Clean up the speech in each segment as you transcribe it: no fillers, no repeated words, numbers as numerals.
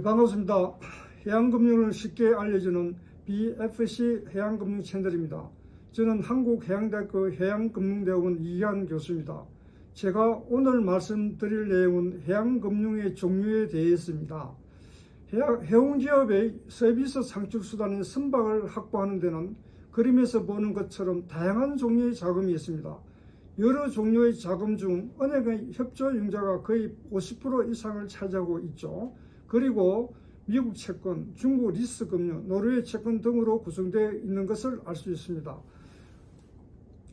반갑습니다. 해양금융을 쉽게 알려주는 BFC 해양금융 채널입니다. 저는 한국해양대학교 해양금융대학원 이기환 교수입니다. 제가 오늘 말씀드릴 내용은 해양금융의 종류에 대해서입니다. 해운기업의 서비스 상출수단인 선박을 확보하는 데는 그림에서 보는 것처럼 다양한 종류의 자금이 있습니다. 여러 종류의 자금 중 은행의 협조융자가 거의 50% 이상을 차지하고 있죠. 그리고 미국 채권, 중국 리스금융, 노르웨이 채권 등으로 구성되어 있는 것을 알 수 있습니다.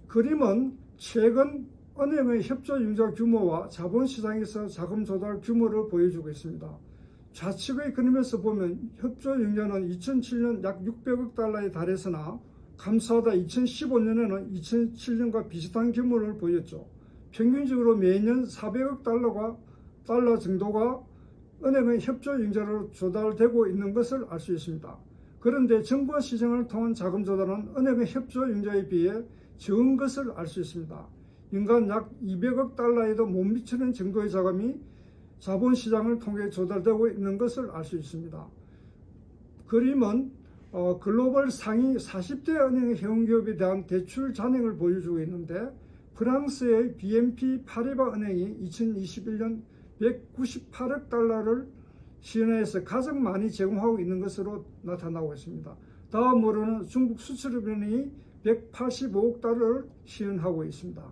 그림은 최근 은행의 협조융자 규모와 자본시장에서 자금 조달 규모를 보여주고 있습니다. 좌측의 그림에서 보면 협조융자는 2007년 약 600억 달러에 달했으나 감소하다 2015년에는 2007년과 비슷한 규모를 보였죠. 평균적으로 매년 400억 달러 정도가 은행의 협조융자로 조달되고 있는 것을 알 수 있습니다. 그런데 정부 시장을 통한 자금 조달은 은행의 협조융자에 비해 적은 것을 알 수 있습니다. 연간 약 200억 달러에도 못 미치는 정도의 자금이 자본시장을 통해 조달되고 있는 것을 알 수 있습니다. 그림은 글로벌 상위 40대 은행의 해운기업에 대한 대출 잔액을 보여주고 있는데, 프랑스의 BNP 파리바 은행이 2021년 198억 달러를 시연해서 가장 많이 제공하고 있는 것으로 나타나고 있습니다. 다음으로는 중국 수출은행이 185억 달러를 시연하고 있습니다.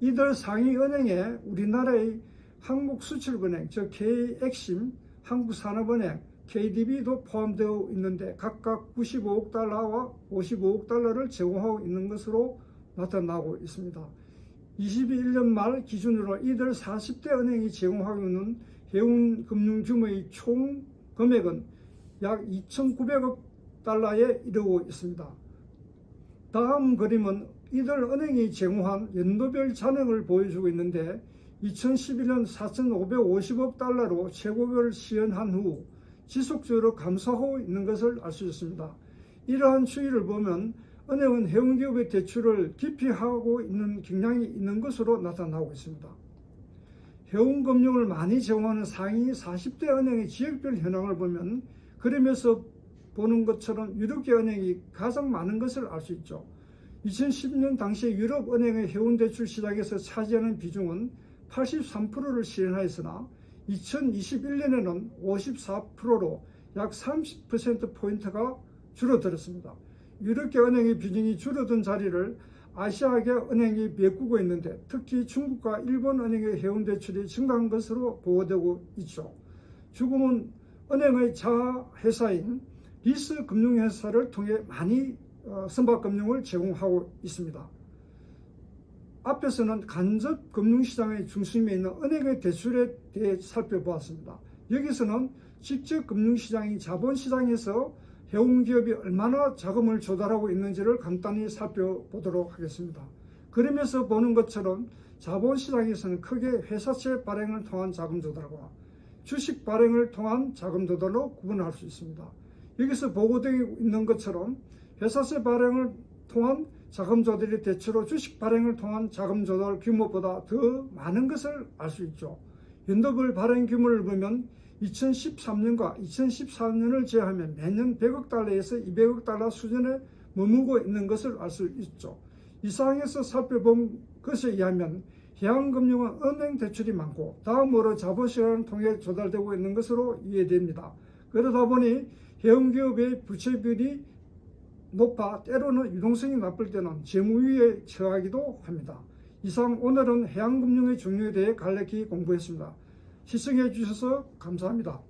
이들 상위 은행에 우리나라의 한국수출은행, 즉 K엑심, 한국산업은행, KDB도 포함되어 있는데 각각 95억 달러와 55억 달러를 제공하고 있는 것으로 나타나고 있습니다. 21년 말 기준으로 이들 40대 은행이 제공하고 있는 해운금융 규모의 총 금액은 약 2,900억 달러에 이르고 있습니다. 다음 그림은 이들 은행이 제공한 연도별 잔액을 보여주고 있는데, 2011년 4,550억 달러로 최고를 시연한 후 지속적으로 감소하고 있는 것을 알 수 있습니다. 이러한 추이를 보면 은행은 해운기업의 대출을 기피하고 있는 경향이 있는 것으로 나타나고 있습니다. 해운금융을 많이 제공하는 상위 40대 은행의 지역별 현황을 보면 그림에서 보는 것처럼 유럽계 은행이 가장 많은 것을 알 수 있죠. 2010년 당시 유럽 은행의 해운대출 시장에서 차지하는 비중은 83%를 시행하였으나 2021년에는 54%로 약 30%포인트가 줄어들었습니다. 유럽계 은행의 비중이 줄어든 자리를 아시아계 은행이 메꾸고 있는데, 특히 중국과 일본 은행의 해운대출이 증가한 것으로 보고되고 있죠. 중국은 은행의 자회사인 리스금융회사를 통해 많이 선박금융을 제공하고 있습니다. 앞에서는 간접 금융시장의 중심에 있는 은행의 대출에 대해 살펴보았습니다. 여기서는 직접 금융시장인 자본시장에서 해운기업이 얼마나 자금을 조달하고 있는지를 간단히 살펴보도록 하겠습니다. 그림에서 보는 것처럼 자본시장에서는 크게 회사채 발행을 통한 자금 조달과 주식 발행을 통한 자금 조달로 구분할 수 있습니다. 여기서 보고되고 있는 것처럼 회사채 발행을 통한 자금 조달이 대체로 주식 발행을 통한 자금 조달 규모보다 더 많은 것을 알 수 있죠. 연도별 발행 규모를 보면 2013년과 2014년을 제외하면 매년 100억 달러에서 200억 달러 수준에 머무르고 있는 것을 알 수 있죠. 이상에서 살펴본 것에 의하면 해양금융은 은행 대출이 많고 다음으로 자본시장을 통해 조달되고 있는 것으로 이해됩니다. 그러다 보니 해운기업의 부채비율이 높아 때로는 유동성이 나쁠 때는 재무위에 처하기도 합니다. 이상 오늘은 해양금융의 종류에 대해 간략히 공부했습니다. 시청해 주셔서 감사합니다.